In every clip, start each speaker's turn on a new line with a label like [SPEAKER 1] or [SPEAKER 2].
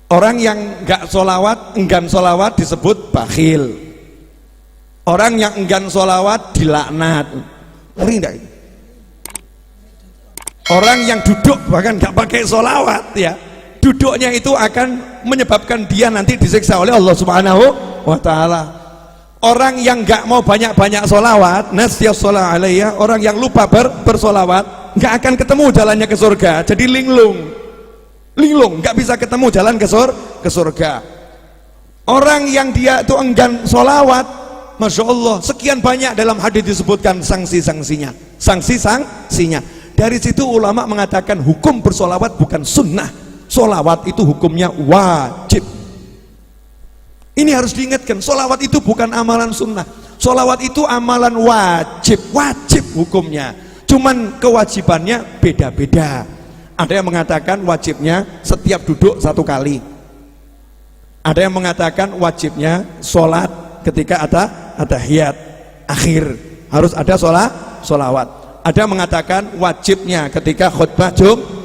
[SPEAKER 1] Orang yang enggak sholawat, enggan sholawat disebut bakhil. Orang yang enggan sholawat dilaknat. Ngeri enggak? Orang yang duduk bahkan enggak pakai sholawat ya, duduknya itu akan menyebabkan dia nanti disiksa oleh Allah Subhanahu wa ta'ala. Orang yang enggak mau banyak-banyak sholawat, nasyas sholat alaiya, orang yang lupa bersolawat, enggak akan ketemu jalannya ke surga, jadi linglung, nggak bisa ketemu jalan ke surga. Orang yang dia itu enggan sholawat, masya Allah, sekian banyak dalam hadis disebutkan sanksinya. Dari situ ulama mengatakan hukum bersolawat bukan sunnah, solawat itu hukumnya wajib. Ini harus diingatkan, solawat itu bukan amalan sunnah, solawat itu amalan wajib hukumnya. Cuman kewajibannya beda-beda. Ada yang mengatakan wajibnya setiap duduk 1 kali. Ada yang mengatakan wajibnya sholat ketika ada tahiyat akhir harus ada sholawat. Ada yang mengatakan wajibnya ketika khutbah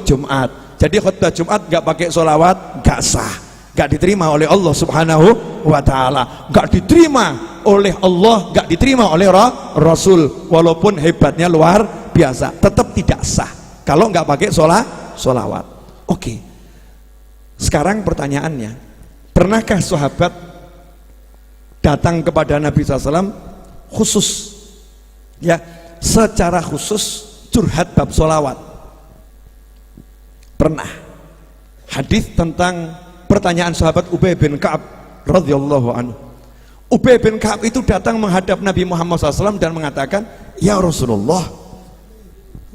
[SPEAKER 1] Jumat. Jadi khutbah Jumat gak pakai sholawat gak sah, gak diterima oleh Allah Subhanahu wa ta'ala, gak diterima oleh Allah, gak diterima oleh Rasul. Walaupun hebatnya luar biasa, tetap tidak sah kalau gak pakai sholawat. Oke. Sekarang pertanyaannya, pernahkah sahabat datang kepada Nabi SAW khusus ya, secara khusus curhat bab sholawat? Pernah. Hadis tentang pertanyaan sahabat Ubay bin Ka'ab radhiyallahu anhu. Ubay bin Ka'ab itu datang menghadap Nabi Muhammad SAW dan mengatakan, ya Rasulullah,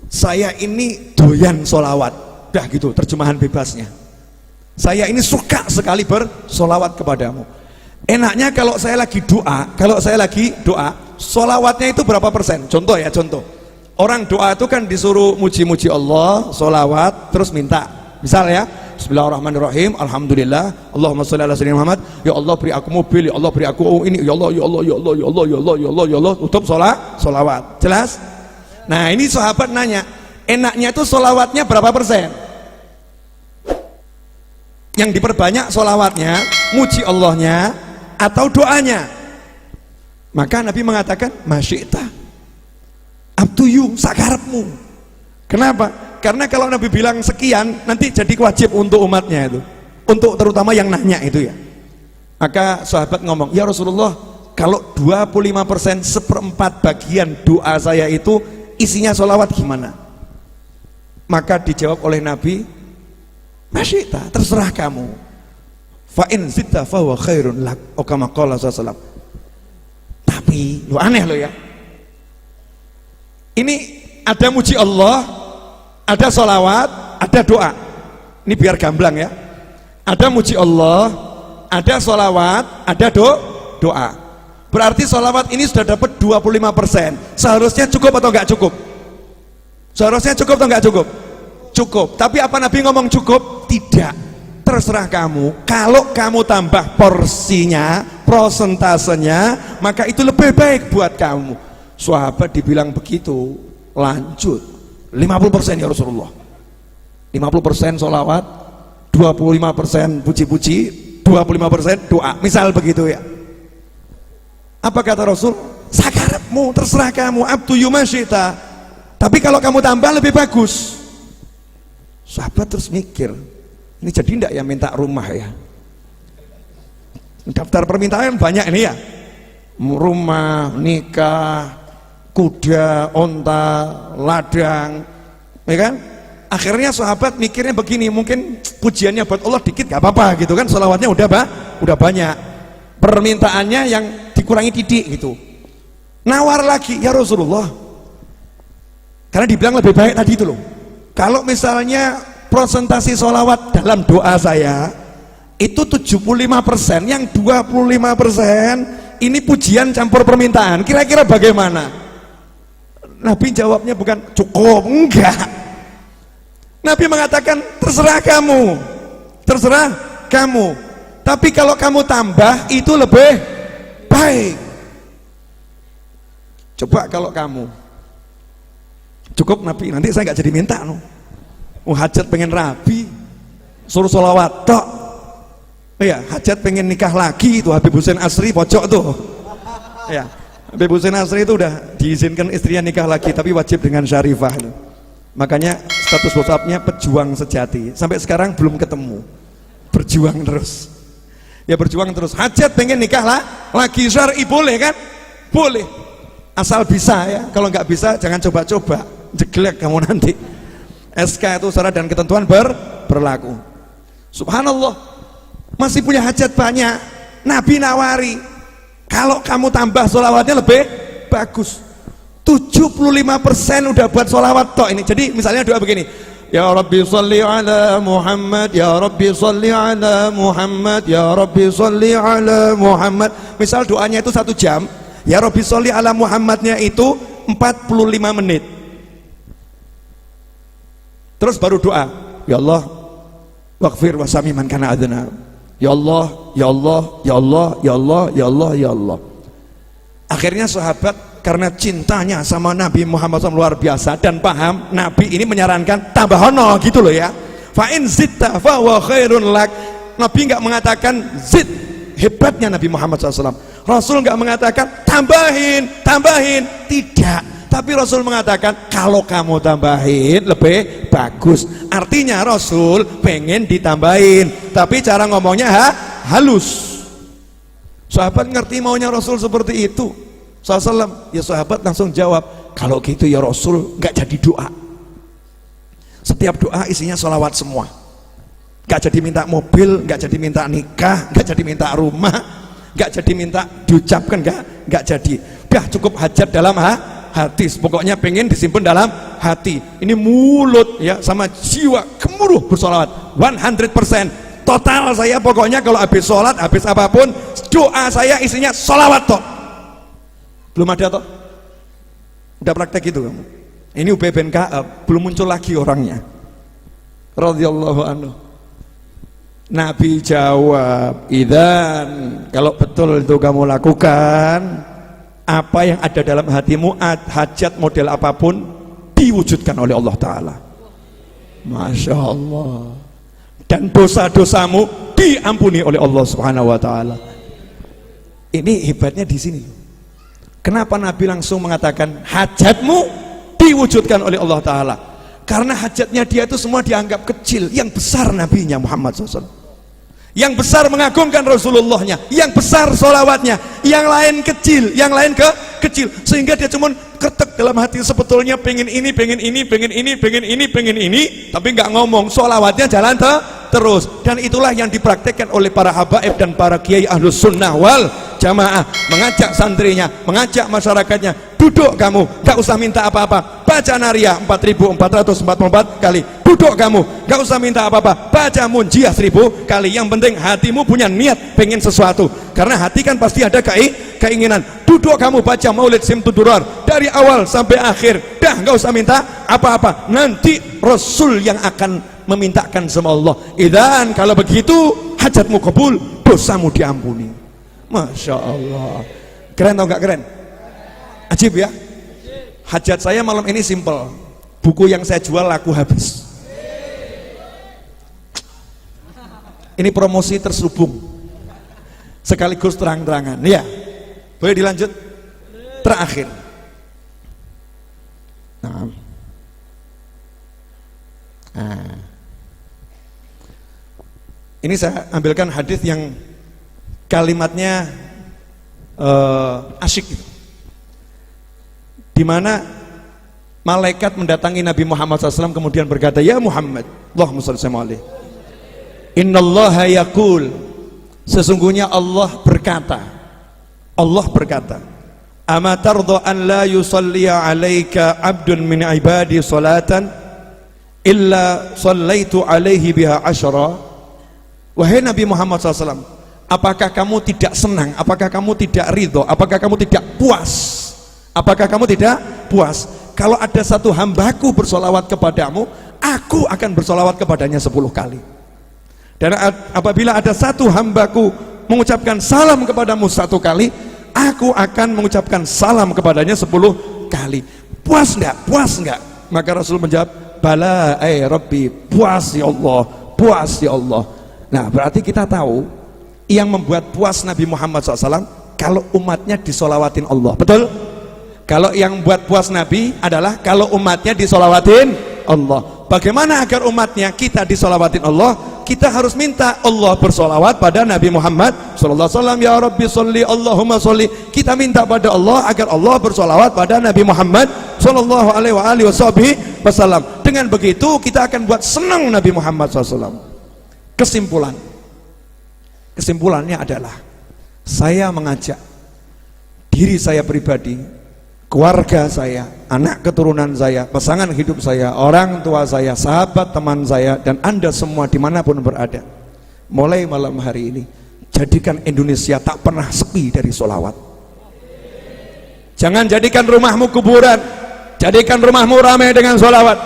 [SPEAKER 1] saya ini doyan sholawat. Dah gitu terjemahan bebasnya, saya ini suka sekali bersolawat kepadamu. Enaknya kalau saya lagi doa, solawatnya itu berapa persen? Contoh, orang doa itu kan disuruh muji-muji Allah, solawat, terus minta. Misal ya, bismillahirrahmanirrahim, alhamdulillah, Allahumma sholli ala sayyidina Muhammad, ya Allah beri aku mobil, ya Allah beri aku ini, ya Allah, ya Allah, ya Allah, ya Allah, ya Allah, ya Allah, ya Allah, tutup solawat. Jelas? Nah, ini sahabat nanya, enaknya itu solawatnya berapa persen? Yang diperbanyak solawatnya, muji Allahnya, atau doanya? Maka Nabi mengatakan, masyita, up to you, sakarepmu. Kenapa? Karena kalau Nabi bilang sekian, nanti jadi wajib untuk umatnya itu, untuk terutama yang nanya itu ya. Maka sahabat ngomong, ya Rasulullah, kalau 25% 1/4 bagian doa saya itu isinya solawat gimana? Maka dijawab oleh Nabi, masyita, terserah kamu. Fa in zidta fa huwa khairun lak, kama qala sallallahu. Tapi lu aneh lo ya, ini ada muji Allah, ada solawat, ada doa. Ini biar gamblang ya, ada muji Allah, ada solawat, ada doa. Berarti solawat ini sudah dapat 25%. Seharusnya cukup atau enggak cukup? Seharusnya cukup atau enggak cukup? Cukup. Tapi apa Nabi ngomong cukup? Tidak. Terserah kamu. Kalau kamu tambah porsinya, prosentasenya, maka itu lebih baik buat kamu. Sahabat dibilang begitu, lanjut 50% ya Rasulullah. 50% solawat, 25% puji-puji, 25% doa. Misal begitu ya. Apa kata Rasul? Sakarepmu, terserah kamu, abdu yumasyita. Tapi kalau kamu tambah lebih bagus. Sahabat terus mikir, ini jadi enggak ya minta rumah ya? Daftar permintaan banyak ini ya, rumah, nikah, kuda, onta, ladang, ya kan? Akhirnya sahabat mikirnya begini, mungkin pujiannya buat Allah dikit gak apa-apa gitu kan, sholawatnya udah banyak, permintaannya yang dikurangi titik gitu. Nawar lagi, ya Rasulullah, karena dibilang lebih baik tadi itu loh, kalau misalnya prosentasi sholawat dalam doa saya itu 75%, yang 25% ini pujian campur permintaan, kira-kira bagaimana? Nabi jawabnya bukan cukup, enggak. Nabi mengatakan terserah kamu, tapi kalau kamu tambah itu lebih baik. Coba kalau kamu cukup Nabi, nanti saya nggak jadi minta no. Hajat pengen rabi, suruh sholawat tok, ya hajat pengen nikah lagi itu Habib Hussein Asri pojok tuh ya, Habib Hussein Asri itu udah diizinkan istrinya nikah lagi tapi wajib dengan syarifah itu. Makanya status WhatsAppnya pejuang sejati, sampai sekarang belum ketemu, berjuang terus ya, berjuang terus. Hajat pengen nikah lah lagi, syar'i boleh kan, boleh asal bisa ya, kalau nggak bisa jangan coba-coba, jeglek kamu nanti. SK itu syarat dan ketentuan berlaku. Subhanallah, masih punya hajat banyak. Nabi nawari, kalau kamu tambah sholawatnya lebih bagus. 75% udah buat sholawat tok ini. Jadi misalnya doa begini, ya Rabbi sholli ala Muhammad, ya Rabbi sholli ala Muhammad, ya Rabbi sholli ala Muhammad. Misal doanya itu 1 jam, ya Rabbi sholli ala Muhammadnya itu 45 menit. Terus baru doa, ya Allah waghfir wasami man kana adna, ya Allah, ya Allah, ya Allah, ya Allah, ya Allah, ya Allah. Akhirnya sahabat karena cintanya sama Nabi Muhammad SAW luar biasa dan paham, Nabi ini menyarankan tambah hono gitu loh ya, fa in zitta fa wa khairun lak. Nabi nggak mengatakan zid, hebatnya Nabi Muhammad SAW. Rasul nggak mengatakan tambahin, tidak. Tapi Rasul mengatakan kalau kamu tambahin lebih bagus. Artinya Rasul pengen ditambahin, tapi cara ngomongnya halus. Sahabat ngerti maunya Rasul seperti itu SAW. Ya sahabat langsung jawab, kalau gitu ya Rasul nggak jadi doa. Setiap doa isinya sholawat semua. Nggak jadi minta mobil, nggak jadi minta nikah, nggak jadi minta rumah, nggak jadi minta diucapkan, nggak jadi. Udah cukup hajat dalam hati, pokoknya pengen disimpan dalam hati. Ini mulut ya sama jiwa gemuruh bersolawat 100%. Total saya pokoknya kalau habis sholat, habis apapun, doa saya isinya sholawat toh. Belum ada toh? Udah praktek itu kamu. Ini Ubay bin Ka'ab, belum muncul lagi orangnya. Radhiyallahu anhu. Nabi jawab, idzan, kalau betul itu kamu lakukan, apa yang ada dalam hatimu, hajat model apapun diwujudkan oleh Allah Ta'ala. Masya Allah. Dan dosa-dosamu diampuni oleh Allah Subhanahu Wa Ta'ala. Ini hebatnya di sini. Kenapa Nabi langsung mengatakan hajatmu diwujudkan oleh Allah Ta'ala? Karena hajatnya dia itu semua dianggap kecil, yang besar Nabinya Muhammad SAW, yang besar mengagungkan Rasulullahnya, yang besar sholawatnya, yang lain kecil, yang lain kecil, sehingga dia cuma ketek dalam hati sebetulnya pengen ini, tapi nggak ngomong, sholawatnya jalan terus. Dan itulah yang dipraktekkan oleh para habaib dan para kiai ahlus sunnah wal jamaah, mengajak santrinya, mengajak masyarakatnya, duduk kamu, gak usah minta apa-apa, baca Nariyah 4444 kali, duduk kamu, gak usah minta apa-apa, baca Munjiah 1000 kali, yang penting hatimu punya niat pengen sesuatu, karena hati kan pasti ada keinginan. Duduk kamu baca Maulid Simtudurar dari awal sampai akhir, dah gak usah minta apa-apa, nanti Rasul yang akan memintakan sama Allah. Idzan, kalau begitu hajatmu kabul, dosamu diampuni. Masya Allah, keren atau gak keren? Ajib ya. Hajat saya malam ini simple, buku yang saya jual laku habis. Ini promosi terselubung sekaligus terang-terangan ya. Boleh dilanjut? Terakhir, ini saya ambilkan hadis yang kalimatnya asyik gitu, di mana malaikat mendatangi Nabi Muhammad SAW kemudian berkata, ya Muhammad, Allahumma shalli alaihi, innallaha yaqul, sesungguhnya Allah berkata, ama tardha an la yusalliya alaika abdun min ibadi salatan illa sallaitu alaihi biha asyara. Wahai Nabi Muhammad SAW, apakah kamu tidak senang, apakah kamu tidak ridho, apakah kamu tidak puas, apakah kamu tidak puas kalau ada satu hambaku bersolawat kepadamu, aku akan bersolawat kepadanya 10 kali. Dan apabila ada satu hambaku mengucapkan salam kepadamu 1 kali, aku akan mengucapkan salam kepadanya 10 kali. Puas enggak? Puas enggak? Maka Rasul menjawab, bala Rabbi, puas ya Allah, puas ya Allah. Nah berarti kita tahu yang membuat puas Nabi Muhammad SAW kalau umatnya disolawatin Allah. Betul? Kalau yang buat puas Nabi adalah kalau umatnya disolawatin Allah. Bagaimana agar umatnya kita disolawatin Allah? Kita harus minta Allah bersolawat pada Nabi Muhammad sallallahu alaihi wasallam. Ya Rabbi sholli Allahumma sholli. Kita minta pada Allah agar Allah bersolawat pada Nabi Muhammad sallallahu alaihi wasallam. Dengan begitu kita akan buat senang Nabi Muhammad SAW. Kesimpulannya adalah saya mengajak diri saya pribadi, keluarga saya, anak keturunan saya, pasangan hidup saya, orang tua saya, sahabat teman saya, dan Anda semua dimanapun berada, mulai malam hari ini jadikan Indonesia tak pernah sepi dari sholawat. Jangan jadikan rumahmu kuburan, jadikan rumahmu ramai dengan sholawat,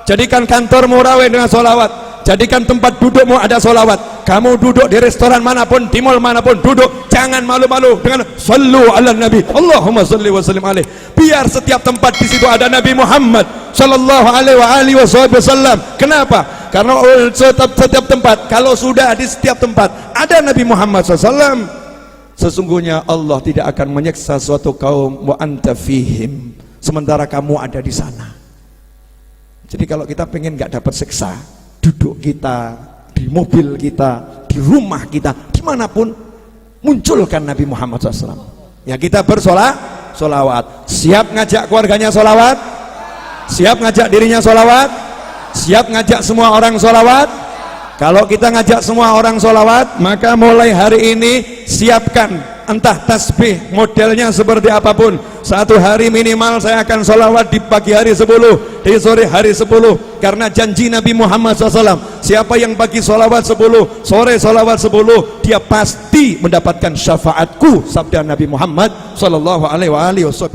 [SPEAKER 1] jadikan kantormu ramai dengan sholawat, jadikan tempat dudukmu ada sholawat. Kamu duduk di restoran manapun, di mall manapun, duduk, jangan malu-malu dengan sallu ala nabi Allahumma salli wa sallim alaih. Biar setiap tempat di situ ada Nabi Muhammad sallallahu alaihi wasallam. Kenapa? Karena setiap tempat, kalau sudah di setiap tempat ada Nabi Muhammad SAW, sesungguhnya Allah tidak akan menyiksa suatu kaum wa anta fihim, sementara kamu ada di sana. Jadi kalau kita pengen nggak dapat siksa, duduk kita, di mobil kita, di rumah kita, dimanapun, munculkan Nabi Muhammad SAW. Ya, kita bersolawat. Siap ngajak keluarganya solawat, siap ngajak dirinya solawat, siap ngajak semua orang solawat. Kalau kita ngajak semua orang solawat, maka mulai hari ini siapkan entah tasbih modelnya seperti apapun. Satu hari minimal saya akan solawat di pagi hari 10, di sore hari 10, karena janji Nabi Muhammad SAW, siapa yang pagi solawat 10, sore solawat 10, dia pasti mendapatkan syafaatku, sabda Nabi Muhammad SAW.